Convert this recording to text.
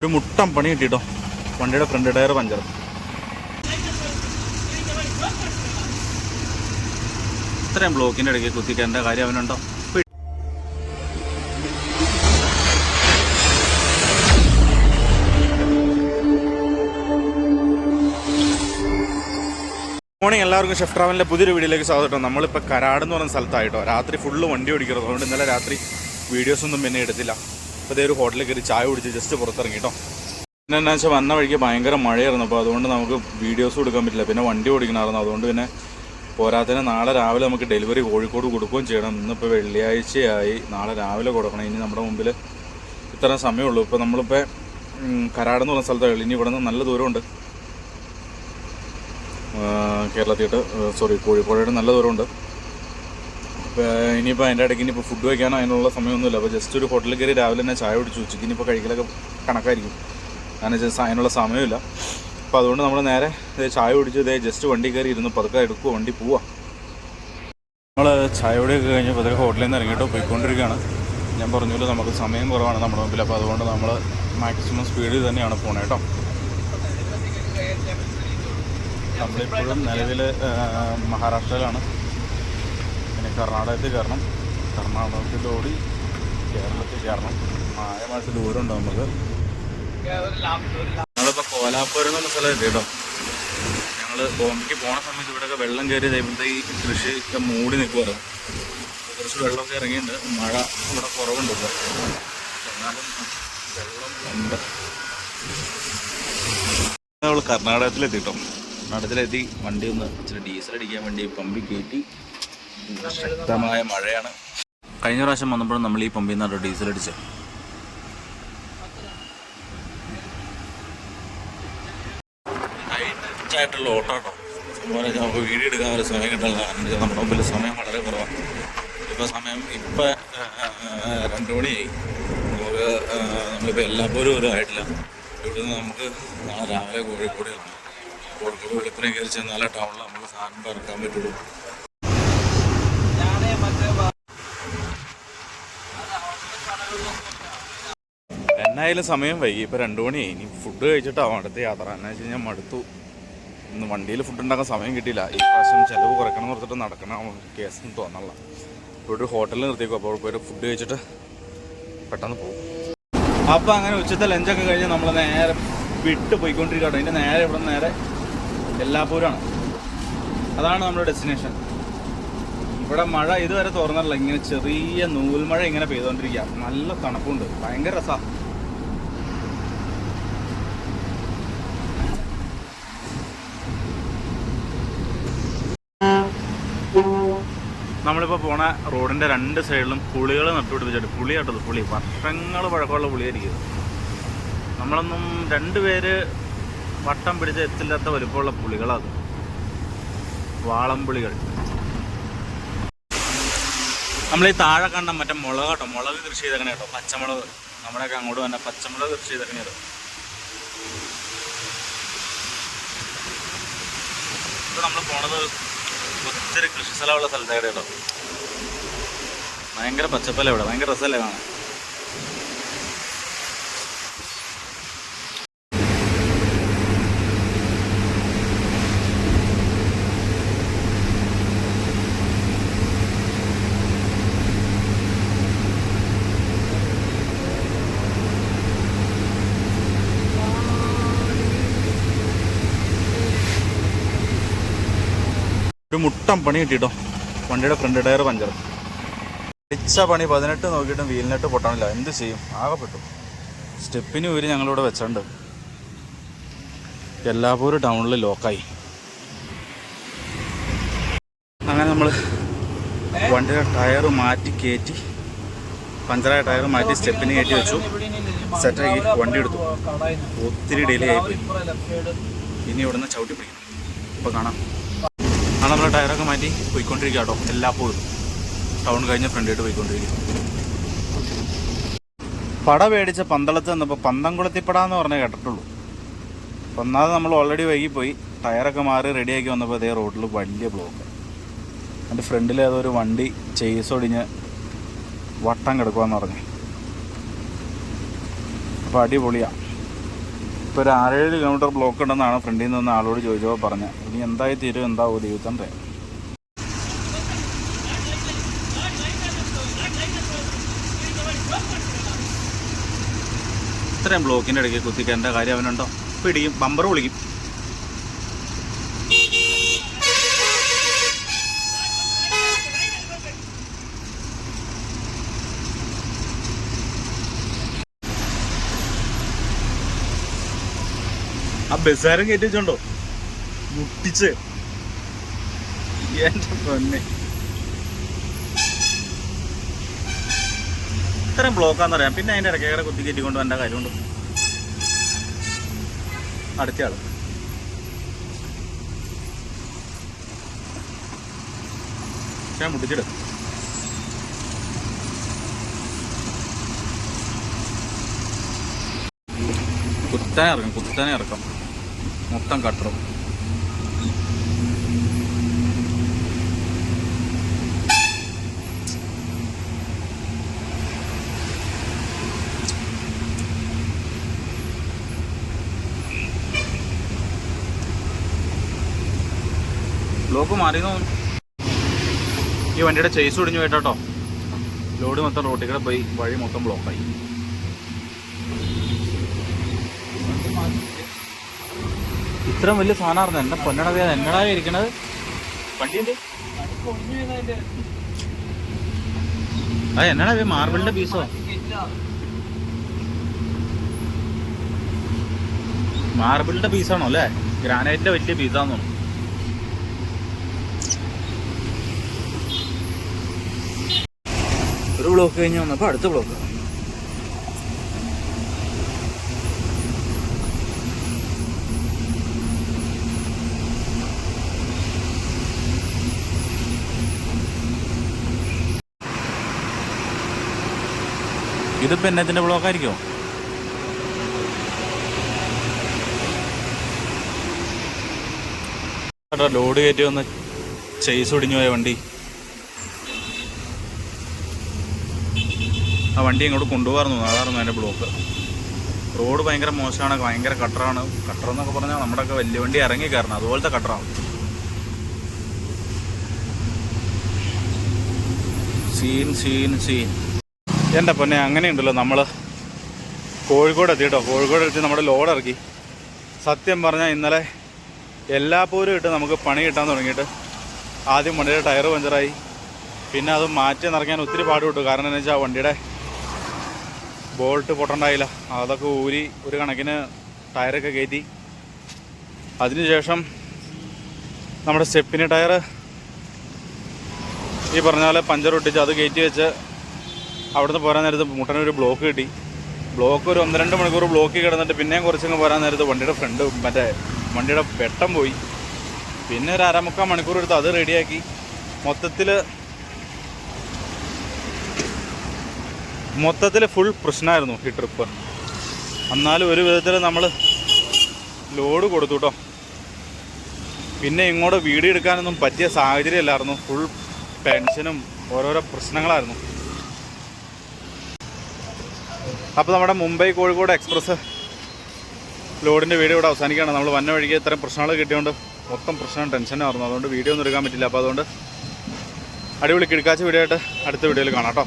ഒരു മുട്ടം പണി കിട്ടിട്ടോ. വണ്ടിയുടെ ഫ്രണ്ട് ടയർ പഞ്ചർ. ഇത്രയും ബ്ലോക്കിൻ്റെ ഇടയ്ക്ക് കുത്തിക്കേണ്ട കാര്യം അവനുണ്ടോ? മോർണിംഗ്, എല്ലാവർക്കും ഷെഫ് ട്രാവലിൻ്റെ പുതിയൊരു വീഡിയോയിലേക്ക് സ്വാഗതം. നമ്മളിപ്പോൾ കരാട് എന്ന് പറയുന്ന സ്ഥലത്തായിട്ടോ. രാത്രി ഫുള്ള് വണ്ടി ഓടിക്കുന്നത്, അതുകൊണ്ട് ഇന്നലെ രാത്രി വീഡിയോസൊന്നും പിന്നെ എടുത്തില്ല. അപ്പോൾ ഇതേ ഒരു ഹോട്ടലിൽ കയറി ചായ കുടിച്ച് ജസ്റ്റ് പുറത്തിറങ്ങി കേട്ടോ. പിന്നെ എന്താ വെച്ചാൽ വന്ന വഴിക്ക് ഭയങ്കര മഴയായിരുന്നു, അപ്പോൾ അതുകൊണ്ട് നമുക്ക് വീഡിയോസും എടുക്കാൻ പറ്റില്ല. പിന്നെ വണ്ടി ഓടിക്കണമായിരുന്നു, അതുകൊണ്ട് പിന്നെ പോരാത്തതിന് നാളെ രാവിലെ നമുക്ക് ഡെലിവറി കോഴിക്കോട് കൊടുക്കുകയും ചെയ്യണം. ഇന്നിപ്പോൾ വെള്ളിയാഴ്ചയായി, നാളെ രാവിലെ കൊടുക്കണം. ഇനി നമ്മുടെ മുമ്പിൽ ഇത്രയും സമയമുള്ളൂ. ഇപ്പോൾ നമ്മളിപ്പോൾ കരാട് എന്ന് പറഞ്ഞ സ്ഥലത്താണ്. ഇനി ഇവിടെ നിന്ന് നല്ല ദൂരമുണ്ട് കേരളത്തിട്ട്, കോഴിക്കോട് നല്ല ദൂരമുണ്ട്. അപ്പോൾ ഇനിയിപ്പോൾ അതിൻ്റെ ഇടയ്ക്ക് ഇനിയിപ്പോൾ ഫുഡ് വയ്ക്കാനോ അതിനുള്ള സമയമൊന്നുമില്ല. അപ്പോൾ ജസ്റ്റ് ഒരു ഹോട്ടലിൽ കയറി രാവിലെ തന്നെ ചായ കുടിച്ചു. ഉച്ചയ്ക്ക് ഇനിയിപ്പോൾ കഴിക്കലൊക്കെ കണക്കായിരിക്കും, കാരണം വെച്ചാൽ അതിനുള്ള സമയമില്ല. അപ്പോൾ അതുകൊണ്ട് നമ്മൾ നേരെ ചായ കുടിച്ച് ഇതേ ജസ്റ്റ് വണ്ടി കയറി ഇരുന്ന് പതുക്കെ എടുക്കുക, വണ്ടി പോവാം. നമ്മൾ ചായ കുടിയൊക്കെ കഴിഞ്ഞ് പതുക്കെ ഹോട്ടലിൽ നിന്ന് ഇറങ്ങിയിട്ട് പോയിക്കൊണ്ടിരിക്കുകയാണ്. ഞാൻ പറഞ്ഞല്ലോ നമുക്ക് സമയം കുറവാണ് നമ്മുടെ മുമ്പിൽ, അപ്പോൾ അതുകൊണ്ട് നമ്മൾ മാക്സിമം സ്പീഡിൽ തന്നെയാണ് പോണേ കേട്ടോ. നമ്മളിപ്പോഴും നിലവിൽ മഹാരാഷ്ട്രയിലാണ്. പിന്നെ കർണാടകത്തിൽ കയറണം, കർണാടകത്തിലോടി കേരളത്തിൽ കയറണം. ന്യായമായിട്ട് ദൂരമുണ്ട് നമുക്ക്. ഞങ്ങളിപ്പോൾ കോലാപ്പൂർ എന്നുള്ള സ്ഥലത്ത് കേട്ടോ. ഞങ്ങൾ ബോംബെക്ക് പോണ സമയത്ത് ഇവിടെയൊക്കെ വെള്ളം കയറി കഴിയുമ്പോഴത്തെ ഈ കൃഷിയൊക്കെ മൂടി നിൽക്കുമായിരുന്നു. കുറച്ച് വെള്ളമൊക്കെ ഇറങ്ങിയിട്ടുണ്ട്. മഴ ഇവിടെ കുറവുണ്ട് ഇപ്പോൾ, എന്നാലും വെള്ളം ഉണ്ട്. നമ്മൾ കർണാടകത്തിലെത്തിട്ടോ. കർണാടകത്തിലെത്തി വണ്ടി ഒന്ന് ഇച്ചിരി ഡീസൽ അടിക്കാൻ വേണ്ടി പമ്പിൽ കയറ്റി. ശക്തമായ മഴയാണ്. കഴിഞ്ഞ പ്രാവശ്യം വന്നപ്പോഴും നമ്മൾ ഈ പമ്പിൽ നിന്നാണ് ഡീസൽ അടിച്ചത്. ആയിട്ടുള്ള ഓട്ടോ കേട്ടോ. അതുപോലെ നമുക്ക് വീഡിയോ എടുക്കാൻ ഒരു സമയം കിട്ടില്ല, കാരണം നമ്മുടെ മുമ്പിൽ സമയം വളരെ കുറവാണ്. ഇപ്പോൾ സമയം 2 മണിയായി. നമുക്ക് നമ്മളിപ്പോൾ എല്ലാപ്പോഴും ഒരു ആയിട്ടില്ല. ഇവിടുന്ന് നമുക്ക് നാളെ രാവിലെ കോഴിക്കോട് വെളുപ്പിനെ കയറി ചെന്നാലേ ടൗണിൽ നമുക്ക് സാധനം ഇറക്കാൻ പറ്റുള്ളൂ. എന്നായാലും സമയം വൈകി, ഇപ്പോൾ 2 മണിയായി. ഇനി ഫുഡ് കഴിച്ചിട്ടാവും അടുത്ത യാത്ര. എന്നാ വെച്ച് കഴിഞ്ഞാൽ മടുത്തു. ഇന്ന് വണ്ടിയിൽ ഫുഡ് ഉണ്ടാക്കാൻ സമയം കിട്ടിയില്ല. ഈ പ്രാവശ്യം ചിലവ് കുറയ്ക്കണം എന്ന് പറഞ്ഞിട്ട് നടക്കണം കേസൊന്നും തോന്നല്ല. ഇപ്പോൾ ഒരു ഹോട്ടലിൽ നിർത്തിയേക്കും. അപ്പോൾ പോയിട്ട് ഫുഡ് കഴിച്ചിട്ട് പെട്ടെന്ന് പോകും. അപ്പോൾ അങ്ങനെ ഉച്ചത്തെ ലഞ്ചൊക്കെ കഴിഞ്ഞ് നമ്മൾ നേരെ വിട്ട് പോയിക്കൊണ്ടിരിക്കുകയാണ്. അതിൻ്റെ നേരെ ഇവിടെ നിന്ന് നേരെ എല്ലാപ്പൂരാണ്. അതാണ് നമ്മുടെ ഡെസ്റ്റിനേഷൻ. ഇവിടെ മഴ ഇതുവരെ തുറന്നില്ല. ഇങ്ങനെ ചെറിയ നൂൽമഴ ഇങ്ങനെ പെയ്തുകൊണ്ടിരിക്കുക. നല്ല തണുപ്പുണ്ട്, ഭയങ്കര രസമാണ്. നമ്മളിപ്പോൾ പോണ റോഡിൻ്റെ 2 സൈഡിലും പുളികൾ നട്ടുപിടിപ്പിച്ചിട്ട്. പുളി കേട്ടത്, പുളി വർഷങ്ങൾ പഴക്കമുള്ള പുളിയായിരിക്കും. നമ്മളൊന്നും 2 പേര് വട്ടം പിടിച്ച് എത്തില്ലാത്ത വലുപ്പമുള്ള പുളികളത്, വാളംപുളികൾ. നമ്മൾ ഈ താഴെ കണ്ട മറ്റേ മുളക് കേട്ടോ, മുളക് കൃഷി ചെയ്തേക്കണേ കേട്ടോ. പച്ചമുളക്, നമ്മുടെയൊക്കെ അങ്ങോട്ട് തന്നെ പച്ചമുളക് കൃഷി ചെയ്തേക്കണേ കേട്ടോ. ഇപ്പോൾ നമ്മൾ പോണത് ഒത്തിരി കൃഷി സ്ഥലമുള്ള സ്ഥലത്തേക്ക് കേട്ടോ. ഭയങ്കര പച്ചപ്പല്ല ഇവിടെ, ഭയങ്കര രസമല്ലേ കാണാൻ. ഒരു മുട്ടം പണി കിട്ടിട്ടോ. വണ്ടിയുടെ ഫ്രണ്ട് ടയർ പഞ്ചർ. പിടിച്ച പണി 18 നോക്കിയിട്ടും വീലിനെട്ട് പൊട്ടാനില്ല. എന്ത് ചെയ്യും, ആകെപ്പെട്ടു. സ്റ്റെപ്പിന് ഊരി ഞങ്ങളിവിടെ വെച്ചിട്ടുണ്ട്. എല്ലാപ്പൂർ ടൗണിൽ ലോക്കായി. അങ്ങനെ നമ്മൾ വണ്ടിയുടെ ടയർ മാറ്റി കയറ്റി, പഞ്ചറായ ടയർ മാറ്റി സ്റ്റെപ്പിന് കയറ്റി വെച്ചു, സെറ്റാക്കി വണ്ടി എടുത്തു. ഒത്തിരി ഡിലേ ആയിപ്പോയി. ഇനി ഇവിടുന്ന് ചവിട്ടി പിടിക്കണം. ഇപ്പോൾ കാണാം. ആ നമ്മൾ ടയറൊക്കെ മാറ്റി പോയിക്കൊണ്ടിരിക്കുക കേട്ടോ. എല്ലാപ്പോഴും ടൗൺ കഴിഞ്ഞ് ഫ്രണ്ടിട്ട് പോയിക്കൊണ്ടിരിക്കും. പട മേടിച്ച പന്തളത്ത് നിന്നപ്പോൾ പന്തംകുളത്തിപ്പട എന്ന് പറഞ്ഞേ കേട്ടിട്ടുള്ളൂ. അപ്പോൾ ഒന്നാമത് നമ്മൾ ഓൾറെഡി വൈകിപ്പോയി. ടയറൊക്കെ മാറി റെഡിയാക്കി വന്നപ്പോൾ അതേ റോഡിൽ വലിയ ബ്ലോക്ക്. എൻ്റെ ഫ്രണ്ടിൽ ഏതൊരു വണ്ടി ചെയ്സൊടിഞ്ഞ് വട്ടം കിടക്കുവാന്ന് പറഞ്ഞു. അപ്പോൾ അടിപൊളിയാണ്. ഇപ്പോൾ ഒരു 6-7 കിലോമീറ്റർ ബ്ലോക്ക് ഉണ്ടെന്നാണ് ഫ്രണ്ടിൽ നിന്ന് ആളോട് ചോദിച്ചപ്പോൾ പറഞ്ഞത്. ഇനി എന്തായി തീരും എന്താവോ ദൈവത്തണ്ടേ. ഇത്രയും ബ്ലോക്കിൻ്റെ ഇടയ്ക്ക് കുത്തിക്കേണ്ട കാര്യം അവനുണ്ടോ? പിടിക്കും, ബമ്പർ വിളിക്കും. ആ ബസ്സാരം കയറ്റി വെച്ചോണ്ടോ മുട്ടിച്ച് എൻ്റെ പൊന്നെ. ഇത്രയും ബ്ലോക്കാന്നറിയാം. പിന്നെ അതിൻ്റെ ഇടയ്ക്കേറെ കുത്തി കയറ്റിക്കൊണ്ട് എൻ്റെ കാര്യമുണ്ട്. അടുത്തയാൾ ഞാൻ മുട്ടിച്ചിട്. കുത്താനെ ഇറക്കാം മൊത്തം കട്ടറും. ബ്ലോക്ക് മാറിയെന്ന് തോന്നുന്നു. ഈ വണ്ടിയുടെ ചേസ് ഒടിഞ്ഞു പോയിട്ടോ. ലോഡ് മൊത്തം റോട്ടിൽ കൂടെ പോയി വഴി മൊത്തം ബ്ലോക്കായി. ഇത്രയും വലിയ സാധനമായിരുന്നു എൻ്റെ പൊന്നട. എന്നടാ ഇരിക്കണത് വണ്ടിൻ്റെ? ആ എന്നടാ മാർബിളിൻ്റെ പീസോ? മാർബിളിൻ്റെ പീസാണോ അല്ലേ? ഗ്രാനൈറ്റിൻ്റെ വലിയ പീസാന്ന് തോന്നുന്നു. ഒരു ബ്ലോക്ക് കഴിഞ്ഞ് വന്നപ്പോൾ അടുത്ത ബ്ലോക്ക്. ഇതിപ്പോൾ എന്നത്തിൻ്റെ ബ്ലോക്കായിരിക്കുമോ? ലോഡ് കയറ്റി വന്ന് ചേസ് ഒടിഞ്ഞു പോയ വണ്ടി. ആ വണ്ടി ഇങ്ങോട്ട് കൊണ്ടുപോകാറുന്നു. അതായിരുന്നു അതിൻ്റെ ബ്ലോക്ക്. റോഡ് ഭയങ്കര മോശമാണ്, ഭയങ്കര കട്ടറാണ്. കട്ടറെന്നൊക്കെ പറഞ്ഞാൽ നമ്മുടെയൊക്കെ വലിയ വണ്ടി ഇറങ്ങി കയറണം അതുപോലത്തെ കട്ടറാണ്. സീൻ എൻ്റെ പൊന്നെ. അങ്ങനെയുണ്ടല്ലോ നമ്മൾ കോഴിക്കോട് എത്തി കേട്ടോ. കോഴിക്കോട് എത്തി നമ്മുടെ ലോഡ് ഇറക്കി. സത്യം പറഞ്ഞാൽ ഇന്നലെ എല്ലാപ്പോഴും ഇട്ട് നമുക്ക് പണി കിട്ടാൻ തുടങ്ങിയിട്ട് ആദ്യം വണ്ടിയുടെ ടയർ പഞ്ചറായി. പിന്നെ അത് മാറ്റി നിറയ്ക്കാൻ ഒത്തിരി പാടുപെട്ടു. കാരണം എന്താ വെച്ചാൽ വണ്ടിയുടെ ബോൾട്ട് പൊട്ടണ്ടായില്ല. അതൊക്കെ ഊരി ഒരു കണക്കിന് ടയറൊക്കെ കയറ്റി. അതിനുശേഷം നമ്മുടെ സ്റ്റെപ്പിന് ടയർ ഈ പറഞ്ഞ പോലെ പഞ്ചർ ഒട്ടിച്ച് അത് കയറ്റി വെച്ച് അവിടുന്ന് പോരാൻ നേരത്ത് മുട്ടനൊരു ബ്ലോക്ക് കിട്ടി. ബ്ലോക്ക് ഒരു 1-2 മണിക്കൂർ ബ്ലോക്കിൽ കിടന്നിട്ട് പിന്നെയും കുറച്ചങ്ങ് പോരാൻ നേരത്ത് വണ്ടിയുടെ ഫ്രണ്ട് വണ്ടിയുടെ വെട്ടം പോയി. പിന്നെ ഒരു 1/4-3 മണിക്കൂർ എടുത്ത് അത് റെഡിയാക്കി. മൊത്തത്തിൽ ഫുൾ പ്രശ്നമായിരുന്നു ഈ ട്രിപ്പ്. എന്നാലും ഒരു വിധത്തിൽ നമ്മൾ ലോഡ് കൊടുത്തു കേട്ടോ. പിന്നെ ഇങ്ങോട്ട് വീഡിയോ എടുക്കാനൊന്നും പറ്റിയ സാഹചര്യം ഇല്ലായിരുന്നു. ഫുൾ ടെൻഷനും ഓരോരോ പ്രശ്നങ്ങളായിരുന്നു. അപ്പോൾ നമ്മുടെ മുംബൈ കോഴിക്കോട് എക്സ്പ്രസ് ലോഡിൻ്റെ വീഡിയോ ഇവിടെ അവസാനിക്കുകയാണ്. നമ്മൾ വന്ന വഴിക്ക് ഇത്രയും പ്രശ്നങ്ങൾ കിട്ടിയതുകൊണ്ട് മൊത്തം പ്രശ്നം ടെൻഷനായിരുന്നു. അതുകൊണ്ട് വീഡിയോ ഒന്നും എടുക്കാൻ പറ്റില്ല. അപ്പോൾ അതുകൊണ്ട് അടിപൊളി കിടക്കാച്ച വീഡിയോ ആയിട്ട് അടുത്ത വീഡിയോയിൽ കാണാം കേട്ടോ.